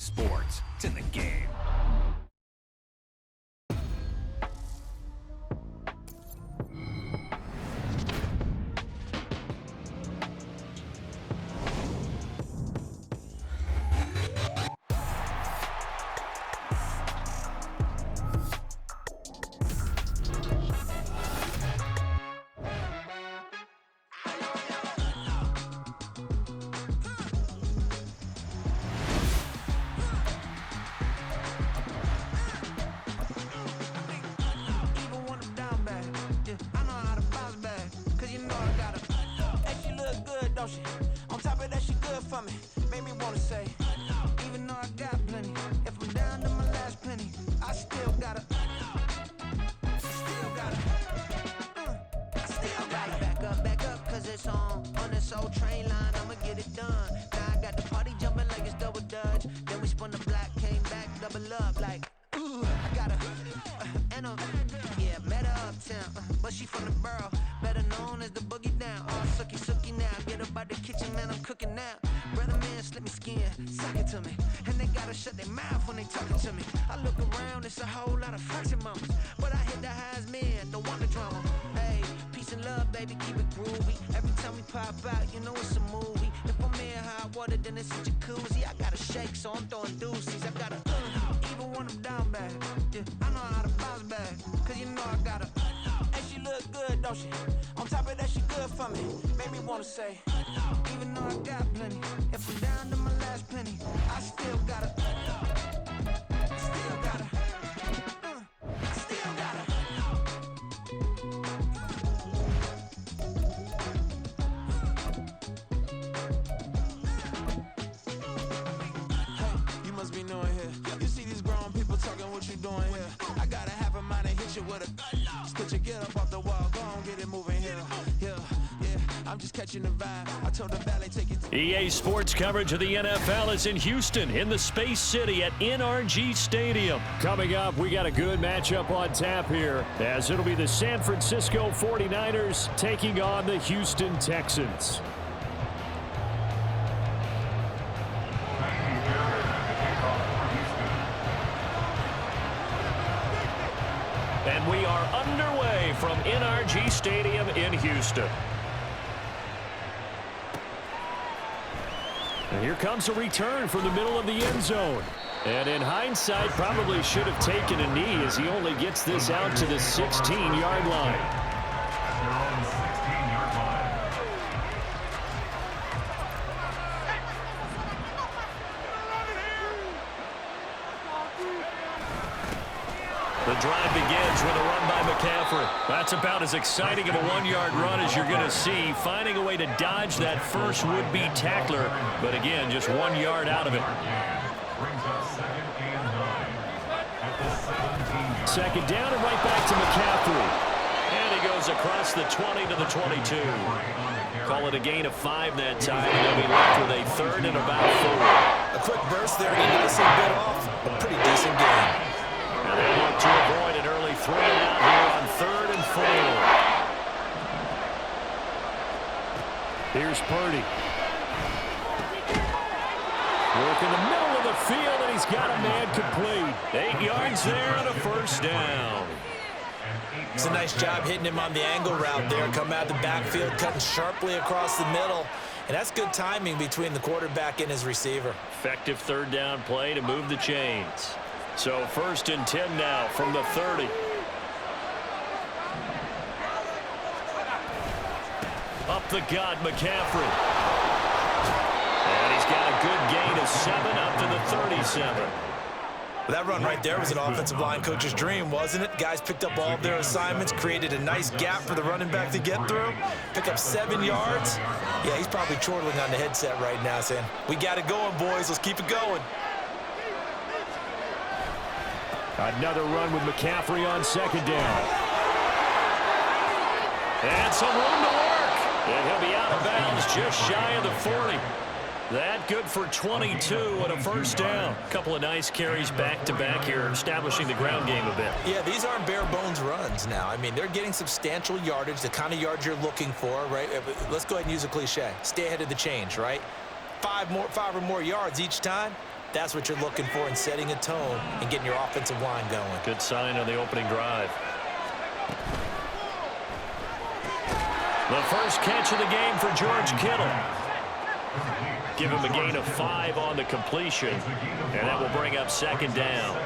sports. It's in the game. On top of that, she good for me. Made me wanna say, even though I got plenty, if I'm down to my last penny, I still gotta back up, cause it's on this old train line, I'ma get it done. Now I got the party jumping like it's double dutch. Then we spun the block, came back, double up, like, ooh, I got met her uptown, but she from the borough, better known as the boogie down. Oh, sucky now, get up out the kitchen, man, I'm cooking now. Brother man, slip me skin, suck it to me, and they gotta shut their mouth when they talking to me. I look around, it's a whole lot of flirting moments, but I hit the highs, man, don't want the drama. Hey, peace and love, baby, keep it groovy. Every time we pop out, you know it's a movie. If I'm in hot water, then it's a jacuzzi. I gotta shake, so I'm throwing deuces. I gotta, even when I'm down bad, yeah, I know how to bounce back, cause you know I gotta, and she look good, don't she? On top of that, she good for me. Made me wanna say, even though I got plenty, if I'm down to my last penny, I still gotta, Hey, you must be new in here. You see these grown people talking, what you doing here? I gotta have a mind and hit you with a stitch you, get up off the wall, go on, get it moving here. Yeah, I'm just catching the vibe. I told the ballet take it to EA Sports coverage of the NFL is in Houston, in the Space City at NRG Stadium. Coming up, we got a good matchup on tap here, as it'll be the San Francisco 49ers taking on the Houston Texans. And we are underway from NRG Stadium in Houston. And here comes a return from the middle of the end zone. And in hindsight, probably should have taken a knee as he only gets this out to the 16-yard line. The drive begins with a run by McCaffrey. That's about as exciting of a one-yard run as you're going to see, finding a way to dodge that first would-be tackler. But again, just 1 yard out of it. Second down and right back to McCaffrey. And he goes across the 20 to the 22. Call it a gain of 5 that time, and they'll be left with a third and about 4. A quick burst there, he nicely bit off. A pretty decent game. And they look to avoid an early 3-and-out here on 3rd and 4. Here's Purdy. Work in the middle of the field, and he's got a man complete. 8 yards there and a first down. It's a nice job hitting him on the angle route there. Come out of the backfield, cutting sharply across the middle. And that's good timing between the quarterback and his receiver. Effective third down play to move the chains. So 1st and 10 now from the 30. Up the gut, McCaffrey. And he's got a good gain of 7 up to the 37. That run right there was an offensive line coach's dream, wasn't it? Guys picked up all of their assignments, created a nice gap for the running back to get through, pick up 7 yards. Yeah, he's probably chortling on the headset right now saying, we got it going, boys. Let's keep it going. Another run with McCaffrey on 2nd down. And some room to work. And he'll be out of bounds just shy of the 40. That good for 22 and a first down. A couple of nice carries back-to-back here, establishing the ground game a bit. Yeah, these aren't bare-bones runs now. I mean, they're getting substantial yardage, the kind of yards you're looking for, right? Let's go ahead and use a cliche. Stay ahead of the change, right? 5 or more yards each time. That's what you're looking for in setting a tone and getting your offensive line going. Good sign on the opening drive. The first catch of the game for George Kittle. Give him a gain of 5 on the completion, and that will bring up second down.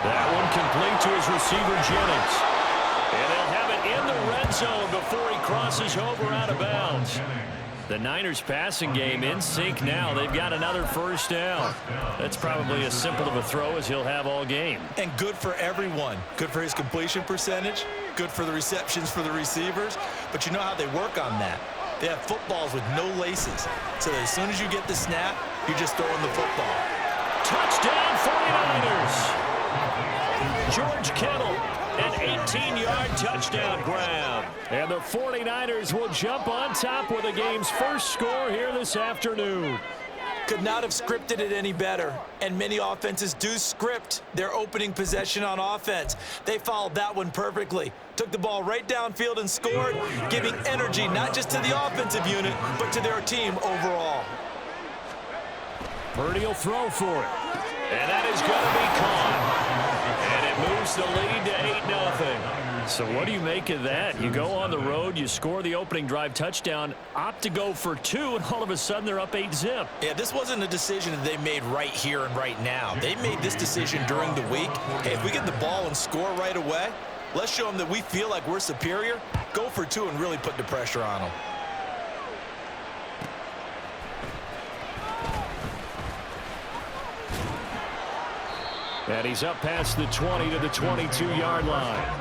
That one complete to his receiver, Jennings. And they'll have it in the red zone before he crosses over out of bounds. The Niners passing game in sync now. They've got another first down. That's probably as simple of a throw as he'll have all game. And good for everyone. Good for his completion percentage. Good for the receptions for the receivers. But you know how they work on that. They have footballs with no laces. So that as soon as you get the snap, you're just throwing the football. Touchdown 49ers. George Kittle, an 18-yard touchdown grab. And the 49ers will jump on top with the game's first score here this afternoon. Could not have scripted it any better. And many offenses do script their opening possession on offense. They followed that one perfectly. Took the ball right downfield and scored, giving energy not just to the offensive unit, but to their team overall. Purdy will throw for it. And that is going to be caught. And it moves the lead to 8-0. So what do you make of that? You go on the road, you score the opening drive touchdown, opt to go for 2, and all of a sudden they're up 8-zip. Yeah, this wasn't a decision that they made right here and right now. They made this decision during the week. Hey, if we get the ball and score right away, let's show them that we feel like we're superior. Go for 2 and really put the pressure on them. And he's up past the 20 to the 22-yard line.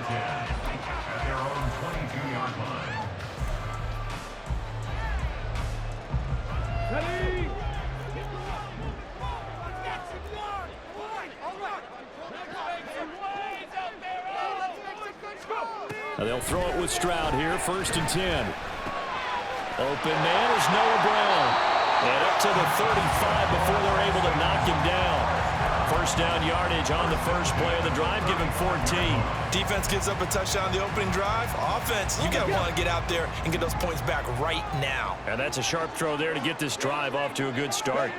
Now they'll throw it with Stroud here, 1st and 10. Open man is Noah Brown. And up to the 35 before they're able to knock him down. First down yardage on the first play of the drive, give him 14. Defense gives up a touchdown on the opening drive. Offense, you got to want to get out there and get those points back right now. And that's a sharp throw there to get this drive off to a good start.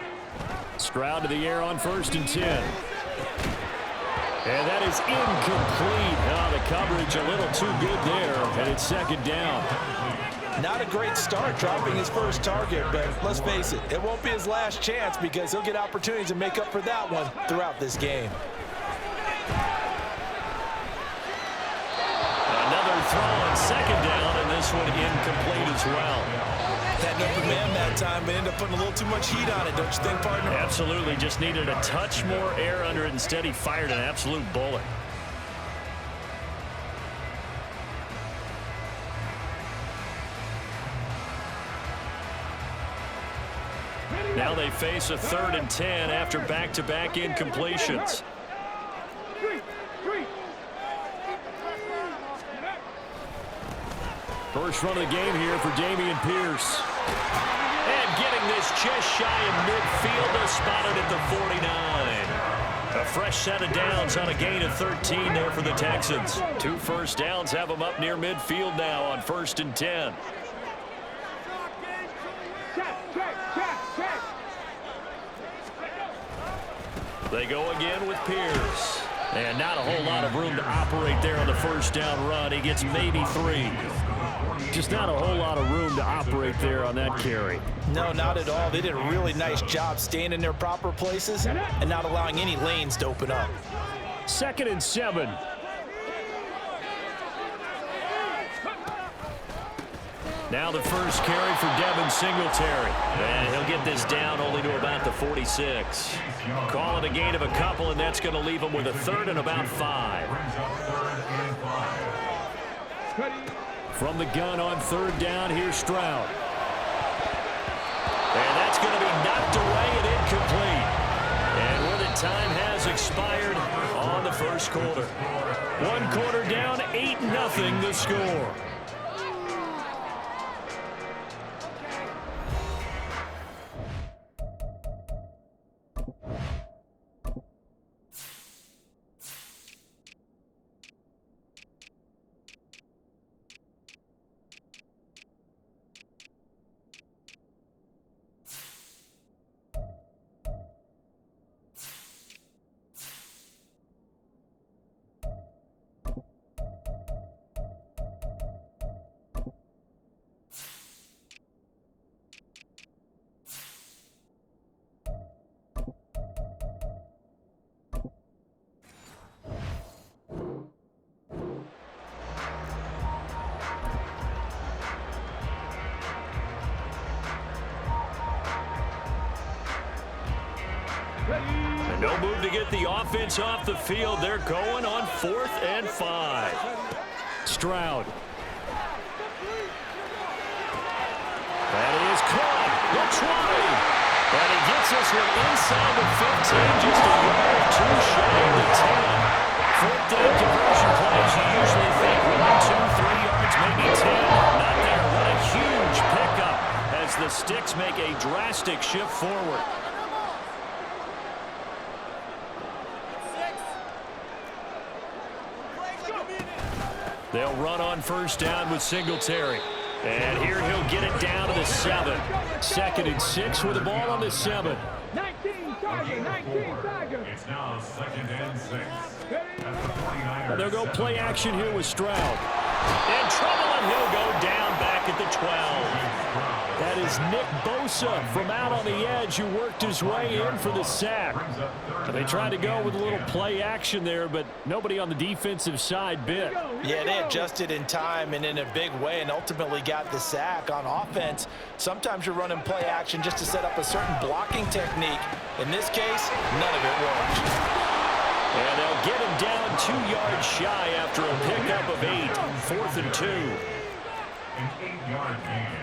Stroud to the air on 1st and 10. And that is incomplete. Oh, the coverage a little too good there, and it's second down. Not a great start dropping his first target, but let's face it, it won't be his last chance because he'll get opportunities to make up for that one throughout this game. Another throw on second down, and this one incomplete as well. Had an open man that time, but ended up putting a little too much heat on it, don't you think, partner? Absolutely, just needed a touch more air under it. Instead, he fired an absolute bullet. Now they face a 3rd and 10 after back-to-back incompletions. First run of the game here for Dameon Pierce. And getting this just shy of midfield, spotted at the 49. A fresh set of downs on a gain of 13 there for the Texans. 2 first downs have them up near midfield now on 1st and 10. They go again with Pierce. And not a whole lot of room to operate there on the first down run. He gets maybe 3. Just not a whole lot of room to operate there on that carry. No, not at all. They did a really nice job staying in their proper places and not allowing any lanes to open up. 2nd and 7. Now the first carry for Devin Singletary. And he'll get this down only to about the 46. Call it a gain of a couple, and that's going to leave him with a 3rd and about 5. From the gun on 3rd down, here's Stroud. And that's going to be knocked away and incomplete. And where the time has expired on the first quarter. 1 quarter down, 8-0 the score. They'll move to get the offense off the field. They're going on 4th and 5. Stroud. That is caught. The 20. And he gets this one inside the 15, just a yard or two shy of the 10. 4th down conversion plays, you usually think 1, 2, 3 yards, maybe 10. Not there. What a huge pickup as the Sticks make a drastic shift forward. They'll run on 1st down with Singletary. And here he'll get it down to the 7. 2nd and 6 with the ball on the 7. 19 Tiger. It's now 2nd and 6. And they'll go play action here with Stroud. In trouble, and he'll go down back at the 12. That is Nick Bosa from out on the edge who worked his way in for the sack. And they tried to go with a little play action there, but nobody on the defensive side bit. Yeah, they adjusted in time and in a big way and ultimately got the sack. On offense, sometimes you're running play action just to set up a certain blocking technique. In this case, none of it worked. And they'll get him down 2 yards shy after a pickup of 8. 4th and 2. An 8-yard gain.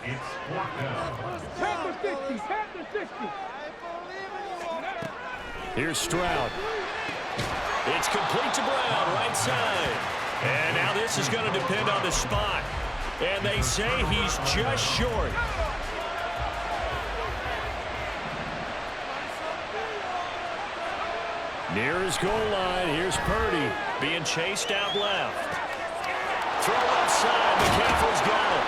It's 4th down. Tap the 60. Here's Stroud. It's complete to Brown, right side. And now this is going to depend on the spot. And they say he's just short. Near his goal line, here's Purdy being chased out left. Throw left side, McCaffrey's got it.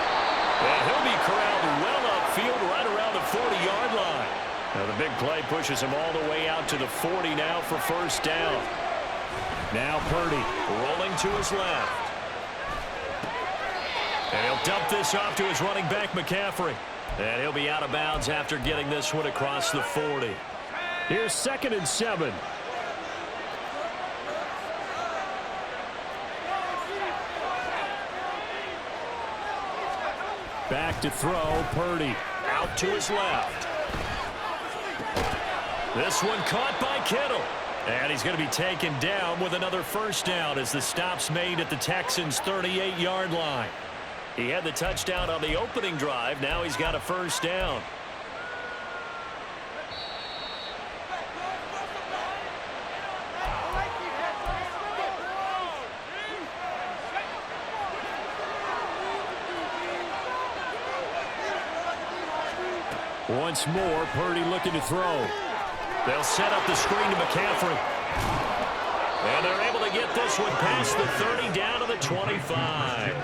And he'll be corralled well upfield right around the 40-yard line. Now the big play pushes him all the way out to the 40 now for 1st down. Now Purdy rolling to his left. And he'll dump this off to his running back, McCaffrey. And he'll be out of bounds after getting this one across the 40. Here's 2nd and 7. Back to throw, Purdy out to his left. This one caught by Kittle. And he's going to be taken down with another 1st down as the stop's made at the Texans' 38-yard line. He had the touchdown on the opening drive. Now he's got a 1st down. Once more, Purdy looking to throw. They'll set up the screen to McCaffrey. And they're able to get this one past the 30 down to the 25.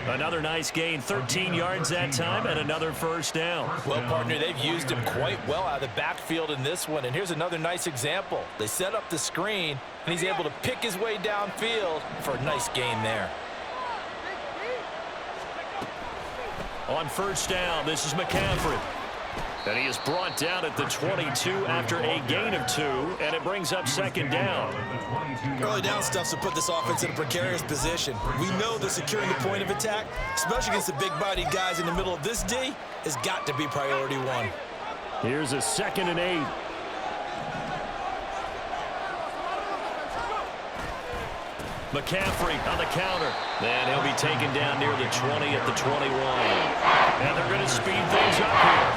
Another nice gain, 13 yards that time, and another 1st down. Well, partner, they've used him quite well out of the backfield in this one. And here's another nice example. They set up the screen, and he's able to pick his way downfield for a nice gain there. On 1st down, this is McCaffrey. And he is brought down at the 22 after a gain of 2, and it brings up 2nd down. Early down stuff to put this offense in a precarious position. We know that securing the point of attack, especially against the big-bodied guys in the middle of this D, has got to be priority 1. Here's a 2nd and 8. McCaffrey on the counter. Then he'll be taken down near the 20 at the 21. And they're going to speed things up here.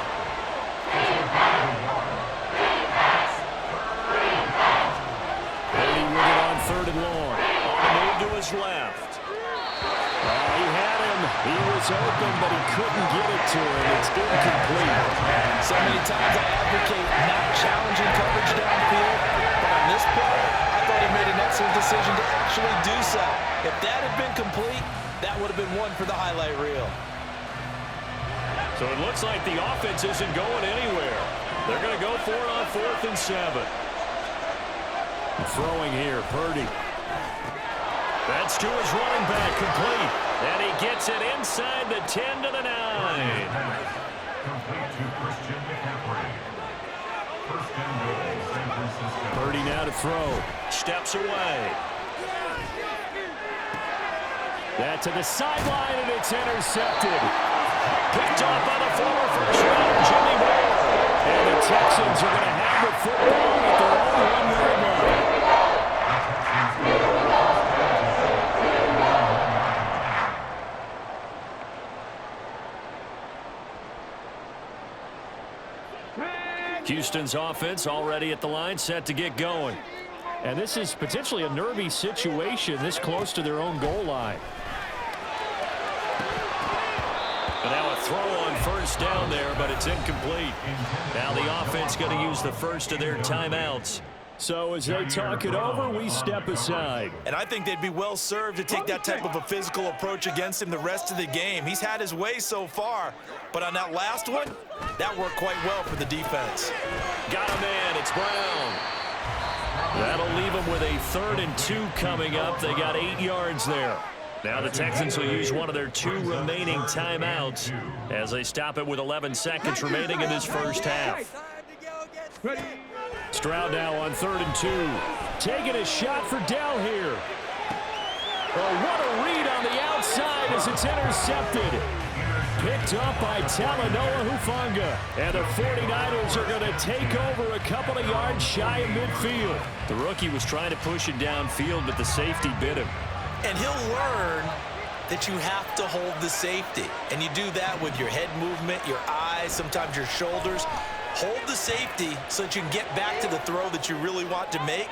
Brady with it on 3rd and long. On the move to his left. He had him. He was open, but he couldn't get it to him. It's incomplete. So many times I advocate not challenging coverage downfield, but on this play, I thought he made an excellent decision to actually do so. If that had been complete, that would have been one for the highlight reel. So it looks like the offense isn't going anywhere. They're going to go for it on 4th and 7. Throwing here, Purdy. That's to his running back, complete. And he gets it inside the 10 to the 9. Complete to Christian McCaffrey. 1st and goal, San Francisco. Purdy now to throw. Steps away. That to the sideline, and it's intercepted. Picked off by the former 1st rounder, Jimmy Ward. And the Texans are going to have the football at their own Houston's offense already at the line, set to get going. And this is potentially a nervy situation this close to their own goal line. And now a throw on first down there, but it's incomplete. Now the offense going to use the first of their timeouts. So as they talk it over, we step aside. And I think they'd be well served to take that type of a physical approach against him the rest of the game. He's had his way so far, but on that last one, that worked quite well for the defense. Got a man, it's Brown. That'll leave them with a 3rd and 2 coming up. They got 8 yards there. Now the Texans will use one of their 2 remaining timeouts as they stop it with 11 seconds remaining in this first half. Stroud now on 3rd and 2. Taking a shot for Dell here. Oh, what a read on the outside as it's intercepted. Picked up by Talanoa Hufanga. And the 49ers are going to take over a couple of yards shy of midfield. The rookie was trying to push it downfield, but the safety bit him. And he'll learn that you have to hold the safety. And you do that with your head movement, your eyes, sometimes your shoulders. Hold the safety so that you can get back to the throw that you really want to make.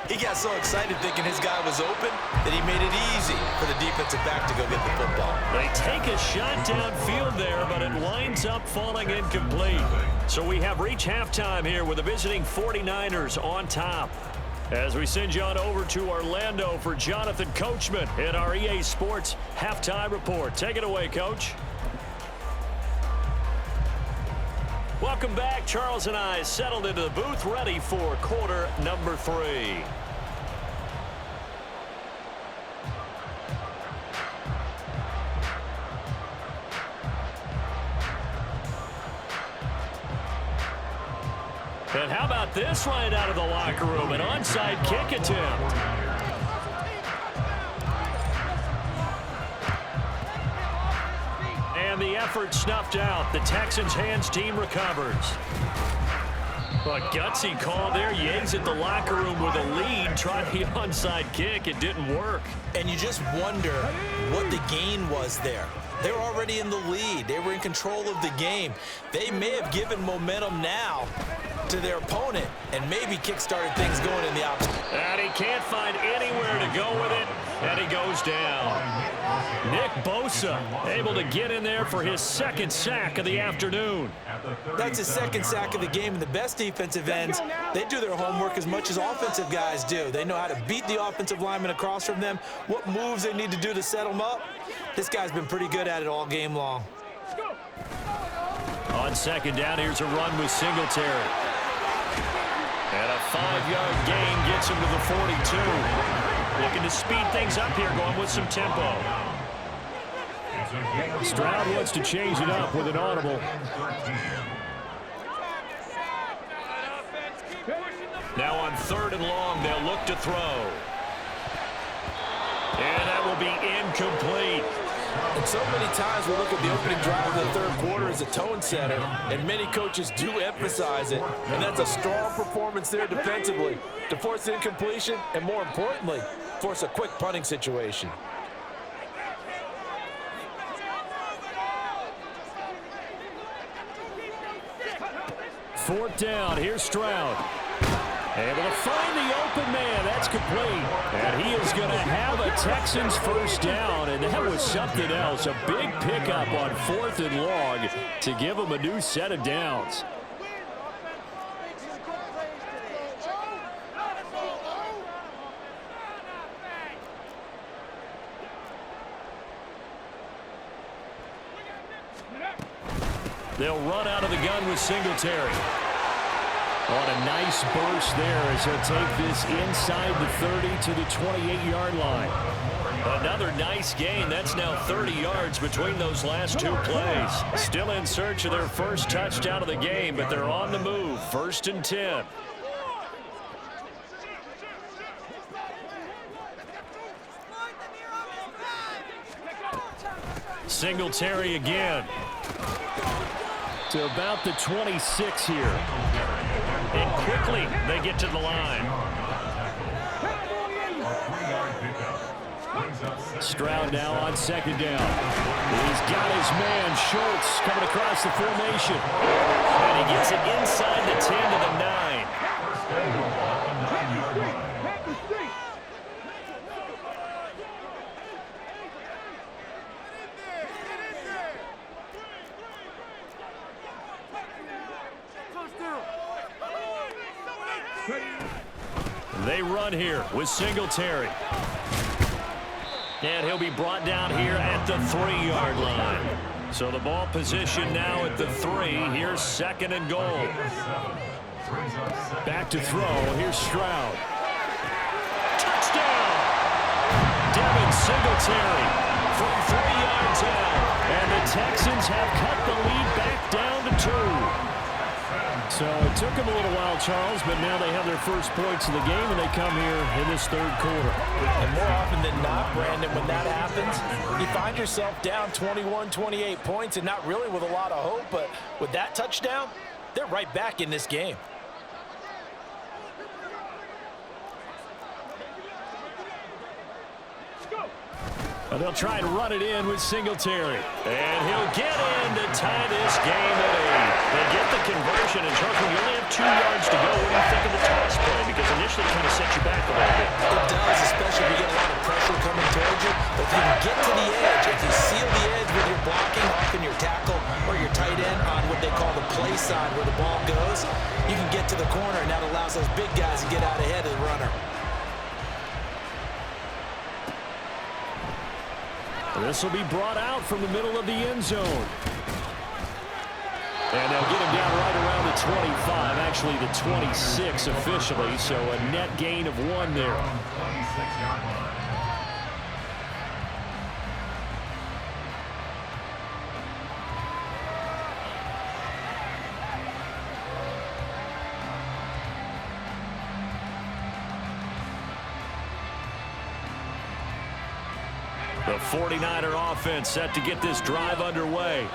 He got so excited thinking his guy was open that he made it easy for the defensive back to go get the football. They take a shot downfield there, but it winds up falling incomplete. So we have reached halftime here with the visiting 49ers on top. As we send you on over to Orlando for Jonathan Coachman in our EA Sports Halftime Report. Take it away, Coach. Welcome back. Charles and I settled into the booth, ready for quarter number 3. And how about this right out of the locker room? An onside kick attempt. And the effort snuffed out. The Texans hands team recovers. But gutsy call there. Yates at the locker room with a lead. Tried the onside kick. It didn't work. And you just wonder what the gain was there. They were already in the lead. They were in control of the game. They may have given momentum now to their opponent and maybe kick-started things going in the opposite. And he can't find anywhere to go with it, and he goes down. Nick Bosa able to get in there for his 2nd sack of the afternoon. That's his 2nd sack of the game, and the best defensive ends, they do their homework as much as offensive guys do. They know how to beat the offensive lineman across from them, what moves they need to do to set them up. This guy's been pretty good at it all game long. On 2nd down, here's a run with Singletary. And a 5-yard gain gets him to the 42. Looking to speed things up here, going with some tempo. Stroud wants to change it up with an audible. Now on 3rd and long, they'll look to throw. And that will be incomplete. And so many times we look at the opening drive of the 3rd quarter as a tone setter, and many coaches do emphasize it. And that's a strong performance there defensively to force incompletion and, more importantly, force a quick punting situation. Fourth down. Here's Stroud. Able to find the open man. That's complete. And he is going to have a Texans first down. And that was something else. A big pickup on 4th and long to give him a new set of downs. They'll run out of the gun with Singletary. On a nice burst there as he'll take this inside the 30 to the 28-yard line. Another nice gain. That's now 30 yards between those last 2 plays. Still in search of their first touchdown of the game, but they're on the move. 1st and 10. Singletary again. To about the 26 here. And quickly they get to the line. Stroud now on second down. He's got his man, Schultz, coming across the formation. And he gets it inside the 10 to the 9. Head the street. They run here with Singletary. And he'll be brought down here at the 3-yard line. So the ball position now at the 3. Here's second and goal. Back to throw. Here's Stroud. Touchdown! Devin Singletary from 3 yards out. And the Texans have cut the lead back down to 2. So it took them a little while, Charles, but now they have their first points of the game, and they come here in this third quarter. And more often than not, Brandon, when that happens, you find yourself down 21, 28 points, and not really with a lot of hope, but with that touchdown, they're right back in this game. And they'll try and run it in with Singletary. And he'll get in to tie this game at 8. They get the conversion, and Charles, when you only have 2 yards to go, what do you think of the toss play? Because initially it kind of sets you back a little bit. It does, especially if you get a lot of pressure coming towards you. But if you can get to the edge, if you seal the edge with your blocking, often your tackle or your tight end on what they call the play side where the ball goes, you can get to the corner, and that allows those big guys to get out ahead of the runner. This will be brought out from the middle of the end zone. And they'll get him down right around the 25, actually the 26 officially, so a net gain of 1 there. The 49er offense set to get this drive underway.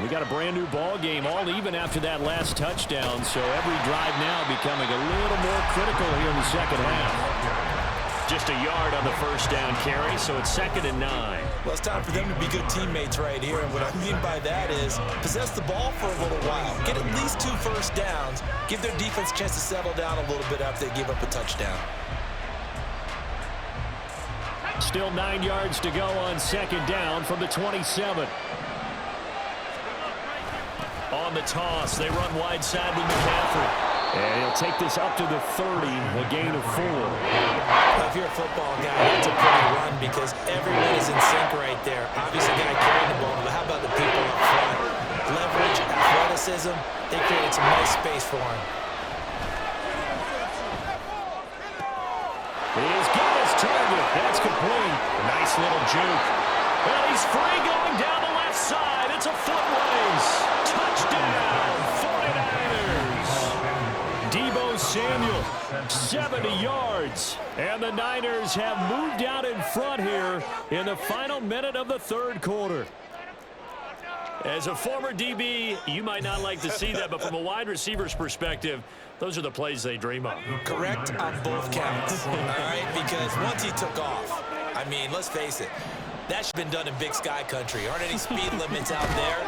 We got a brand new ball game, all even after that last touchdown, so every drive now becoming a little more critical here in the second half. Just a yard on the first down carry, so it's 2nd and 9. Well, it's time for them to be good teammates right here, and what I mean by that is possess the ball for a little while, get at least 2 first downs, give their defense a chance to settle down a little bit after they give up a touchdown. Still 9 yards to go on 2nd down from the 27. On the toss, they run wide side with McCaffrey. And he'll take this up to the 30, a gain of 4. If you're a football guy, that's a pretty run because everyone is in sync right there. Obviously, the guy carrying the ball, but how about the people up front? Leverage, athleticism, they created some nice space for him. He's got his target. That's complete. Nice little juke. Well, he's free going down the left side. It's a foot race. Touchdown, 49ers. Deebo Samuel, 70 yards. And the Niners have moved out in front here in the final minute of the third quarter. As a former DB, you might not like to see that, but from a wide receiver's perspective, those are the plays they dream of. Correct on both counts, all right? Because once he took off, I mean, let's face it, that's been done in Big Sky country. Aren't any speed limits out there?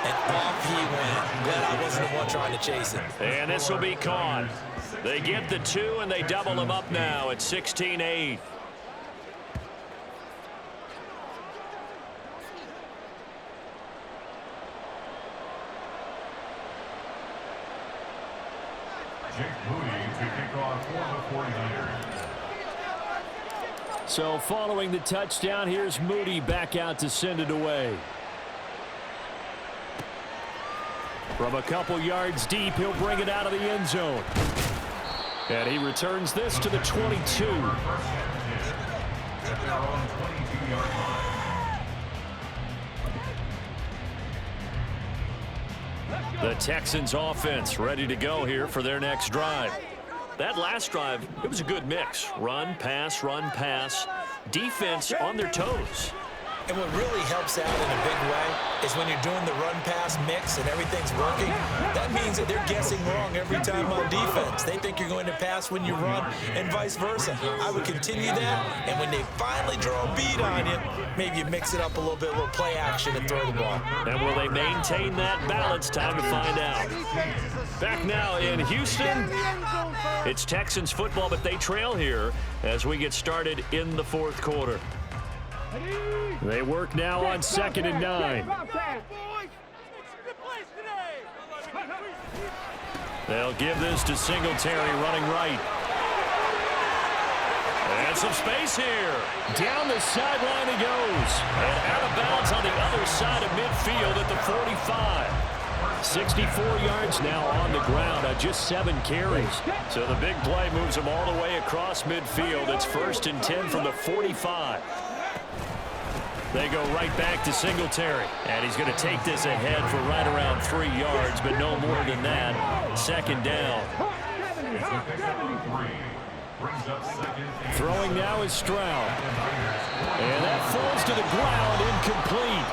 And off he went. Glad I wasn't the one trying to chase him. And this will be caught. They get the 2, and they double him up now at 16-8. Jake Moody to kick off for the 49ers. So following the touchdown, here's Moody back out to send it away. From a couple yards deep, he'll bring it out of the end zone. And he returns this to the 22. The Texans offense ready to go here for their next drive. That last drive, it was a good mix. Run, pass, defense on their toes. And what really helps out in a big way is when you're doing the run-pass mix and everything's working, that means that they're guessing wrong every time on defense. They think you're going to pass when you run and vice versa. I would continue that, and when they finally draw a bead on you, maybe you mix it up a little bit, a little play action and throw the ball. And will they maintain that balance? Time to find out. Back now in Houston, it's Texans football, but they trail here as we get started in the fourth quarter. They work now on 2nd and 9. They'll give this to Singletary running right. And some space here. Down the sideline he goes. And out of bounds on the other side of midfield at the 45. 64 yards now on the ground on just 7 carries. So the big play moves him all the way across midfield. It's 1st and 10 from the 45. They go right back to Singletary. And he's going to take this ahead for right around 3 yards, but no more than that. 2nd down. Throwing now is Stroud. And that falls to the ground, incomplete.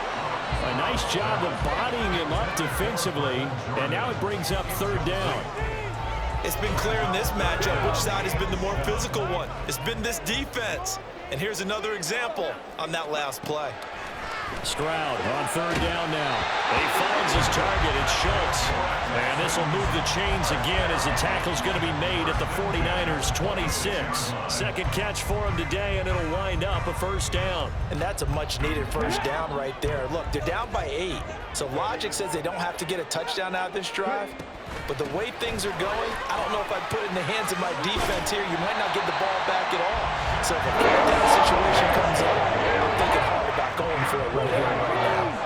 A nice job of bodying him up defensively. And now it brings up 3rd down. It's been clear in this matchup which side has been the more physical one. It's been this defense. And here's another example on that last play. Stroud on 3rd down now. He finds his target. It's Schultz. And this will move the chains again as the tackle's going to be made at the 49ers 26. 2nd catch for him today, and it'll wind up a 1st down. And that's a much-needed 1st down right there. Look, they're down by 8. So logic says they don't have to get a touchdown out of this drive. But the way things are going, I don't know if I'd put it in the hands of my defense here. You might not get the ball back at all. So if a 4th down situation comes up, I'm thinking hard about going for it right here, right now.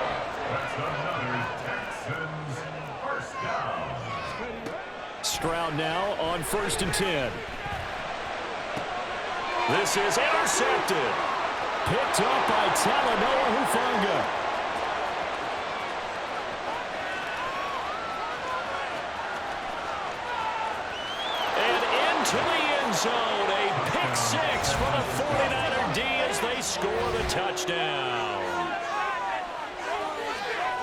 That's another Texans 1st down. Stroud now on 1st and 10. This is intercepted. Picked up by Talanoa Hufanga. To the end zone, a pick 6 from a 49er D as they score the touchdown.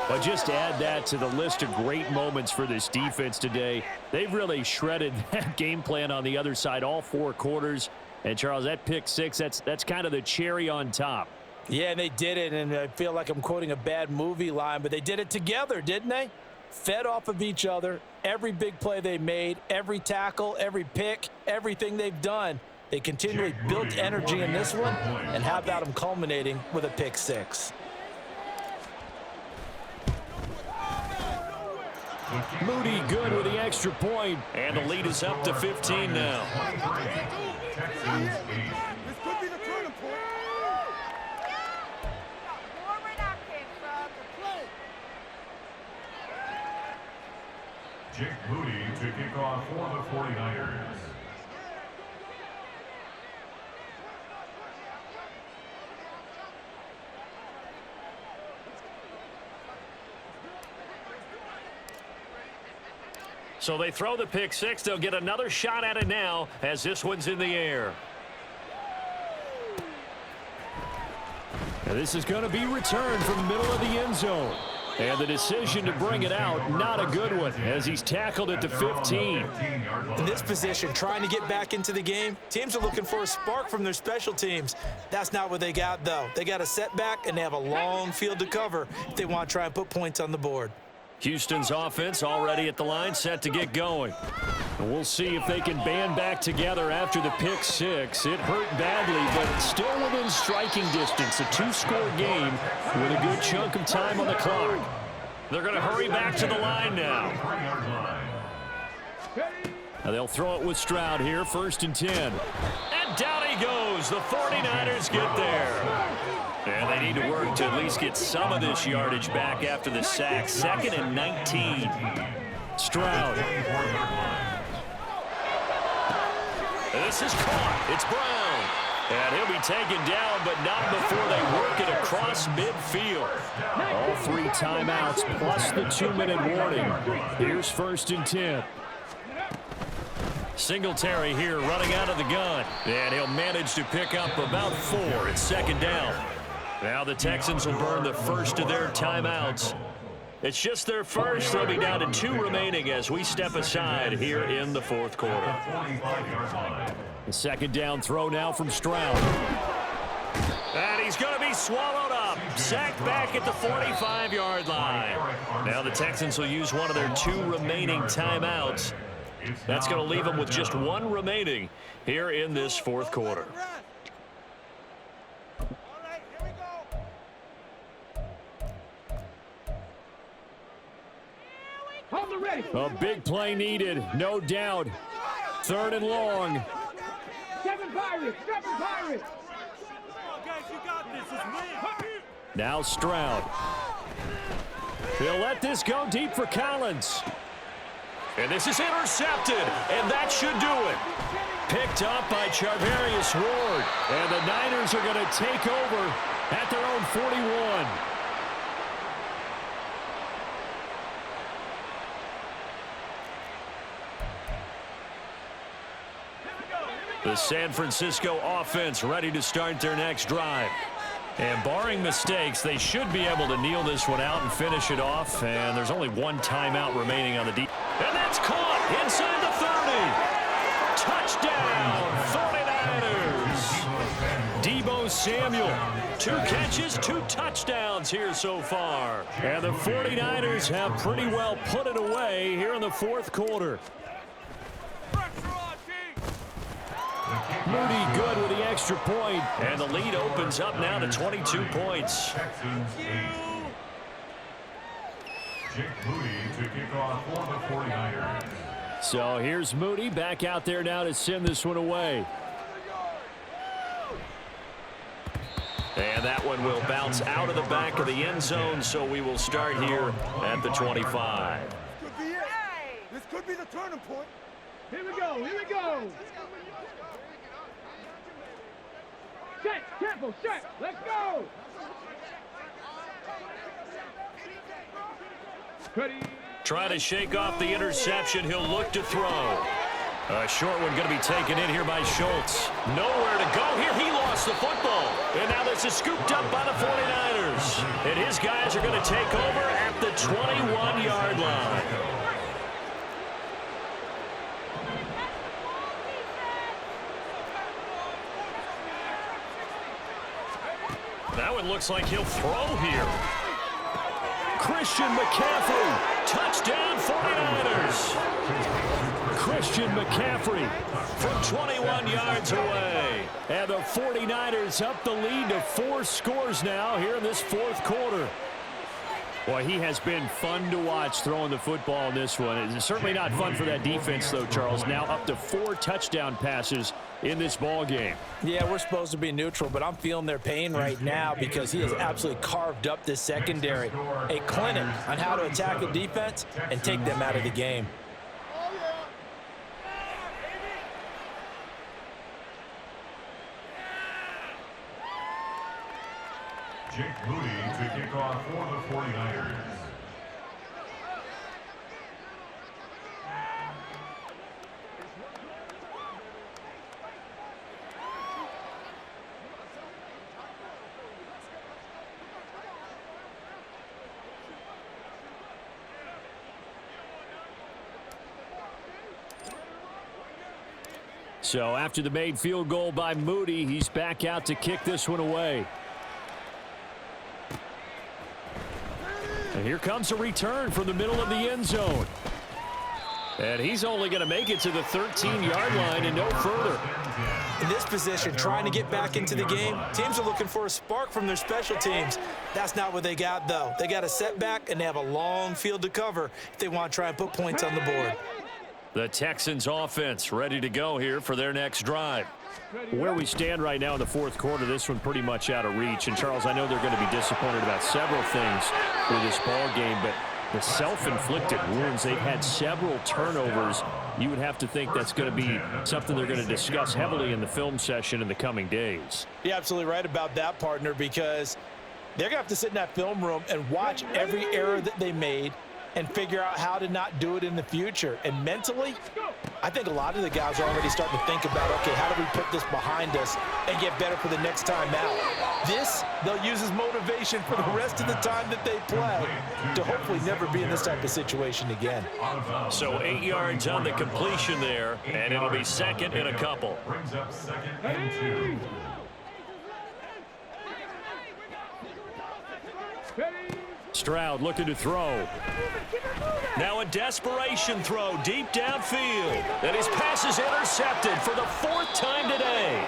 But just add that to the list of great moments for this defense today. They've really shredded that game plan on the other side all 4 quarters. And Charles, that pick 6, that's kind of the cherry on top. Yeah, they did it, and I feel like I'm quoting a bad movie line, but they did it together, didn't they? Fed off of each other, every big play they made, every tackle, every pick, everything they've done. They continually built energy in this one, and how about them culminating with a pick 6? Moody good with the extra point, and the lead is up to 15 now. Texans 8. Jake Moody to kick off for the 49ers. So they throw the pick 6. They'll get another shot at it now as this one's in the air. And this is going to be returned from the middle of the end zone. And the decision to bring it out, not a good one, as he's tackled at the 15. In this position, trying to get back into the game, teams are looking for a spark from their special teams. That's not what they got, though. They got a setback, and they have a long field to cover if they want to try and put points on the board. Houston's offense already at the line, set to get going. And we'll see if they can band back together after the pick 6. It hurt badly, but it's still within striking distance. A 2-score game with a good chunk of time on the clock. They're going to hurry back to the line now. Now they'll throw it with Stroud here, 1st and 10. And down he goes. The 49ers get there. And they need to work to at least get some of this yardage back after the sack. 2nd and 19. Stroud. This is caught. It's Brown. And he'll be taken down, but not before they work it across midfield. All 3 timeouts plus the 2-minute warning. Here's 1st and 10. Singletary here running out of the gun. And he'll manage to pick up about 4. It's 2nd down. Now the Texans will burn the first of their timeouts. It's just their first. They'll be down to 2 remaining as we step aside here in the fourth quarter. The second down throw now from Stroud. And he's going to be swallowed up. Sacked back at the 45-yard line. Now the Texans will use one of their 2 remaining timeouts. That's going to leave them with just 1 remaining here in this fourth quarter. A big play needed, no doubt. 3rd and long. 7 Pirates, 7 Pirates. Now Stroud. He'll let this go deep for Collins. And this is intercepted, and that should do it. Picked up by Charvarius Ward. And the Niners are going to take over at their own 41. The San Francisco offense ready to start their next drive. And barring mistakes, they should be able to kneel this one out and finish it off. And there's only 1 timeout remaining on the deep. And that's caught inside the 30. Touchdown, 49ers. Deebo Samuel. 2 catches, 2 touchdowns here so far. And the 49ers have pretty well put it away here in the fourth quarter. Moody good with the extra point, and the lead opens up now to 22 points. Texans 8. Jake Moody to kick off for the 49ers. So here's Moody back out there now to send this one away. And that one will bounce out of the back of the end zone, so we will start here at the 25. Could be it. This could be the turning point. Here we go, here we go. Set, tempo, set, let's go! Ready. Trying to shake off the interception. He'll look to throw. A short one going to be taken in here by Schultz. Nowhere to go here. He lost the football. And now this is scooped up by the 49ers. And his guys are going to take over at the 21-yard line. That one looks like he'll throw here. Christian McCaffrey, touchdown 49ers. Christian McCaffrey from 21 yards away. And the 49ers up the lead to 4 scores now here in this fourth quarter. Boy, he has been fun to watch throwing the football in this one. It's certainly not fun for that defense, though, Charles. Now up to 4 touchdown passes in this ball game. Yeah, we're supposed to be neutral, but I'm feeling their pain right now because he has absolutely carved up this secondary. A clinic on how to attack a defense and take them out of the game. Jake Moody to kick off for the 49ers. So after the made field goal by Moody, he's back out to kick this one away. And here comes a return from the middle of the end zone. And he's only going to make it to the 13-yard line and no further. In this position, trying to get back into the game, teams are looking for a spark from their special teams. That's not what they got, though. They got a setback, and they have a long field to cover if they want to try and put points on the board. The Texans offense ready to go here for their next drive. Where we stand right now in the fourth quarter, this one pretty much out of reach. And, Charles, I know they're going to be disappointed about several things for this ball game, but the self-inflicted wounds, they've had several turnovers. You would have to think that's going to be something they're going to discuss heavily in the film session in the coming days. You're absolutely right about that, partner, because they're going to have to sit in that film room and watch every error that they made and figure out how to not do it in the future. And mentally, I think a lot of the guys are already starting to think about, okay, how do we put this behind us and get better for the next time out? This, they'll use as motivation for the rest of the time that they play to hopefully never be in this type of situation again. So 8 yards on the completion there, and it'll be second and a couple. Brings up second and 2. Stroud looking to throw. Now a desperation throw deep downfield. And his pass is intercepted for the 4th time today.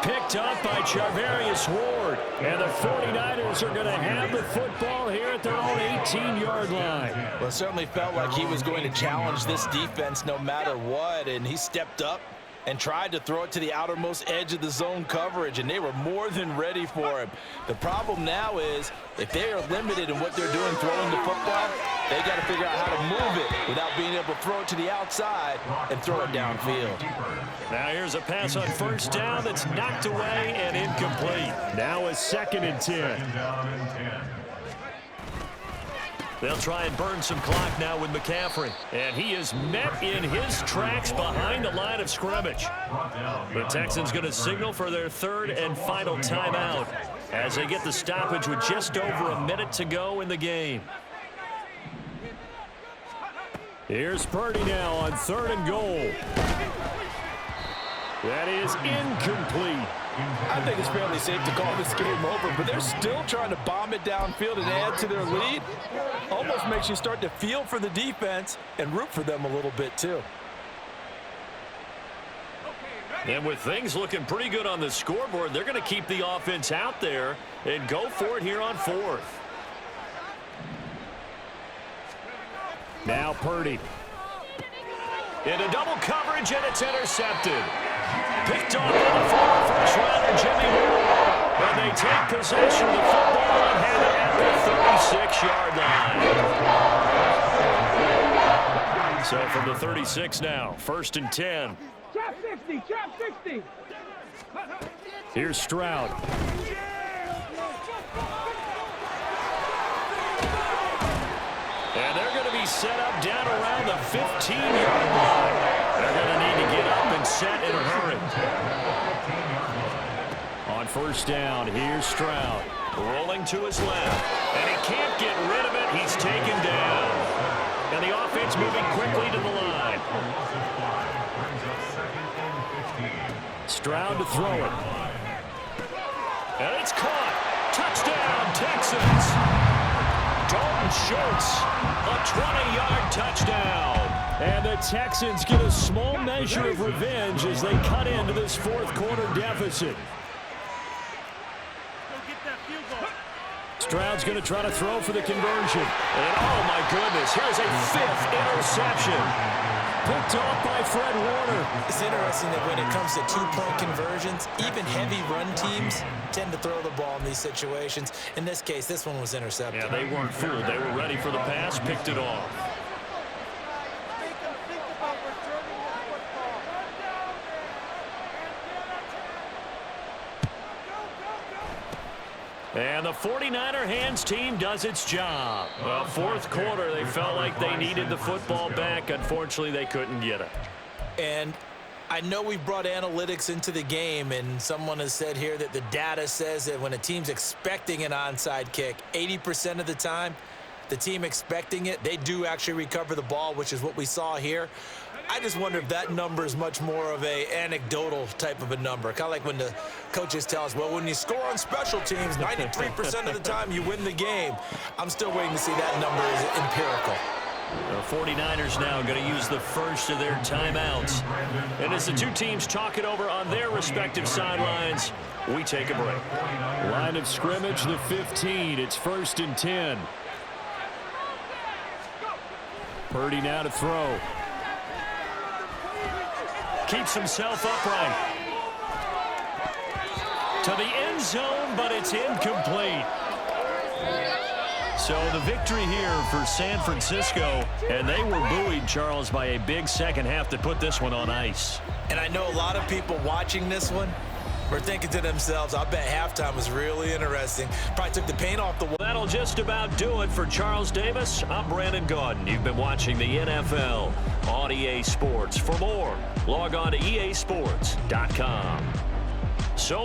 Picked up by Charvarius Ward. And the 49ers are going to have the football here at their own 18-yard line. Well, it certainly felt like he was going to challenge this defense no matter what, and he stepped up and tried to throw it to the outermost edge of the zone coverage, and they were more than ready for him. The problem now is, if they are limited in what they're doing throwing the football, they got to figure out how to move it without being able to throw it to the outside and throw it downfield. Now here's a pass on first down that's knocked away and incomplete. Now a 2nd and 10. Second down and 10. They'll try and burn some clock now with McCaffrey. And he is met in his tracks behind the line of scrimmage. The Texans going to signal for their 3rd and final timeout as they get the stoppage with just over a minute to go in the game. Here's Purdy now on 3rd and goal. That is incomplete. I think it's fairly safe to call this game over, but they're still trying to bomb it downfield and add to their lead. Almost makes you start to feel for the defense and root for them a little bit too. And with things looking pretty good on the scoreboard, they're going to keep the offense out there and go for it here on 4th. Now Purdy. Into double coverage, and it's intercepted. Picked off by the former first-rounder Jimmy Ward. And they take possession of the football and have it at the 36-yard line. So from the 36 now, 1st and 10. Trap 60, trap 60. Here's Stroud. And they're going to be set up down around the 15-yard line. They're going to need to get up and set in a hurry. On first down, here's Stroud. Rolling to his left. And he can't get rid of it. He's taken down. And the offense moving quickly to the line. Stroud to throw it. And it's caught. Touchdown, Texans. Dalton Schultz, a 20-yard touchdown. And the Texans get a small measure of revenge as they cut into this 4th quarter deficit. Stroud's going to try to throw for the conversion. And oh my goodness, here's a 5th interception. Picked off by Fred Warner. It's interesting that when it comes to 2-point conversions, even heavy run teams tend to throw the ball in these situations. In this case, this one was intercepted. Yeah, they weren't fooled. They were ready for the pass, picked it off. And the 49er hands team does its job. Well, 4th quarter, they felt like they needed the football back. Unfortunately, they couldn't get it. And I know we've brought analytics into the game, and someone has said here that the data says that when a team's expecting an onside kick, 80% of the time, the team expecting it, they do actually recover the ball, which is what we saw here. I just wonder if that number is much more of a anecdotal type of a number. Kind of like when the coaches tell us, well, when you score on special teams, 93% of the time you win the game. I'm still waiting to see that number is empirical. The 49ers now going to use the first of their timeouts. And as the two teams talk it over on their respective sidelines, we take a break. Line of scrimmage, the 15. It's 1st and 10. Purdy now to throw. Keeps himself upright. To the end zone, but it's incomplete. So the victory here for San Francisco, and they were buoyed, Charles, by a big second half that put this one on ice. And I know a lot of people watching this one, were thinking to themselves, I bet halftime was really interesting. Probably took the paint off the wall. That'll just about do it for Charles Davis. I'm Brandon Gaudin. You've been watching the NFL on EA Sports. For more, log on to easports.com. So